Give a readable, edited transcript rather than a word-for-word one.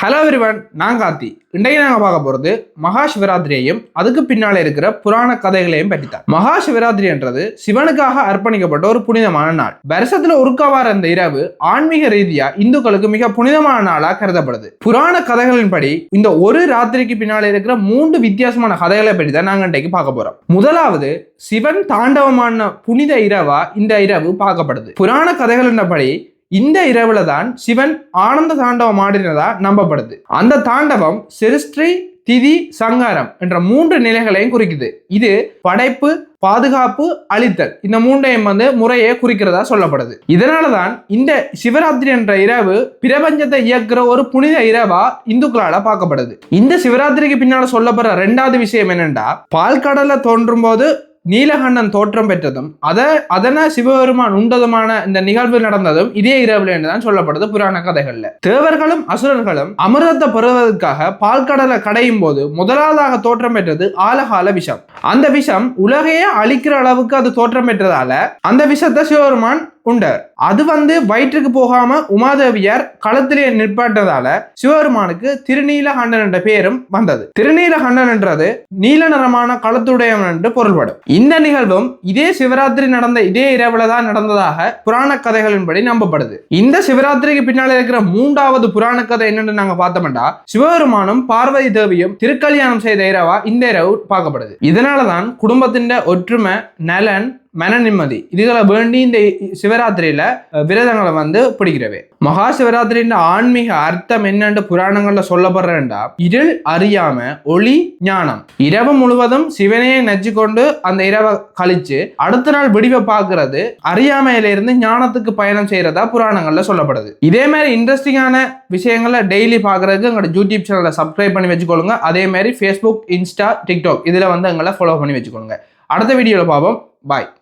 Hello everyone, நான் கார்த்தி. இன்றைக்கு நாங்கள் பார்க்க போகிறது மகா சிவராத்திரியையும் அதுக்கு பின்னாலே இருக்கிற புராண கதைகளையும் பற்றித்தான். மகா சிவராத்திரி என்றது சிவனுக்காக அர்ப்பணிக்கப்பட்ட ஒரு புனிதமான நாள். வருஷத்துல ஒருக்கவார இந்த இரவு ஆன்மீக ரீதியா இந்துக்களுக்கு மிக புனிதமான நாளா கருதப்படுது. புராண கதைகளின்படி இந்த ஒரு ராத்திரிக்கு பின்னாலே இருக்கிற 3 வித்தியாசமான கதைகளை பற்றி தான் நாங்கள் இன்றைக்கு பார்க்க போறோம். முதலாவது, சிவன் தாண்டவமான புனித இரவா இந்த இரவு பார்க்கப்படுது. புராண கதைகளின்படி இந்த இரவுல தான் சிவன் ஆனந்த தாண்டவம் ஆடினதா நம்பப்படுது. அந்த தாண்டவம் சிருஷ்டி, திதி, சங்காரம் என்ற 3 நிலைகளையும் குறிக்குது. இது படைப்பு, பாதுகாப்பு, அழித்தல் இந்த 3ஐயும் முறையே குறிக்கிறதா சொல்லப்படுது. இதனாலதான் இந்த சிவராத்திரி என்ற இரவு பிரபஞ்சத்தை இயக்குற ஒரு புனித இரவா இந்துக்களால பார்க்கப்படுது. இந்த சிவராத்திரிக்கு பின்னால சொல்லப்படுற 2வது விஷயம் என்னன்னா, பால்கடலை தோன்றும் போது நீலகண்டன் தோற்றம் பெற்றதும் அதன சிவபெருமான் உண்டதுமான இந்த நிகழ்வு நடந்ததும் இதே இரவுல என்றுதான் சொல்லப்படுது புராண கதைகள்ல. தேவர்களும் அசுரர்களும் அமிர்தத்தை பெறுவதற்காக பால்கடலை கடையும் போது முதலாவதாக தோற்றம் பெற்றது ஆலகால விஷம். அந்த விஷம் உலகையே அழிக்கிற அளவுக்கு அது தோற்றம் பெற்றதால அந்த விஷத்தை சிவபெருமான் உண்டார். அது வயிற்றுக்கு போகாம உமாதேவியார் களத்திலே நிற்பாட்டதால சிவபெருமானுக்கு திருநீலகண்டன் என்ற பெயரும் வந்தது. திருநீலகண்டன் என்றது நீல நிறமான களத்துடையவன் என்று பொருள்படும். இந்த நிகழ்வும் இதே சிவராத்திரி நடந்த இதே இரவுல தான் நடந்ததாக புராண கதைகளின்படி நம்பப்படுது. இந்த சிவராத்திரிக்கு பின்னால இருக்கிற 3வது புராண கதை என்னன்னு நாங்க பார்த்தோம்னா, சிவபெருமானும் பார்வதி தேவியும் திருக்கல்யாணம் செய்த இரவா இந்த இரவு பார்க்கப்படுது. இதனாலதான் குடும்பத்தின் ஒற்றுமை, நலன், மன நிம்மதி இதுகளை வேண்டி இந்த சிவராத்திரியில விரதங்களை பிடிக்கிறவே. மகா சிவராத்திரியின் ஆன்மீக அர்த்தம் என்னன்னு புராணங்கள்ல சொல்லப்படுறா, இருள் அறியாம ஒளி ஞானம். இரவு முழுவதும் சிவனையை நச்சு கொண்டு அந்த இரவை கழிச்சு அடுத்த நாள் விடிவை பார்க்கறது அறியாமையில இருந்து ஞானத்துக்கு பயணம் செய்யறதா புராணங்கள்ல சொல்லப்படுது. இதே மாதிரி இன்ட்ரெஸ்டிங்கான விஷயங்களை டெய்லி பார்க்கறதுக்கு எங்களோட யூடியூப் சேனலை சப்ஸ்கிரைப் பண்ணி வச்சுக்கொள்ளுங்க. அதே மாதிரி ஃபேஸ்புக், இன்ஸ்டா, டிக்டாக் இதுல எங்களை ஃபாலோ பண்ணி வச்சுக்கொள்ளுங்க. அடுத்த வீடியோல பார்ப்போம். பாய்.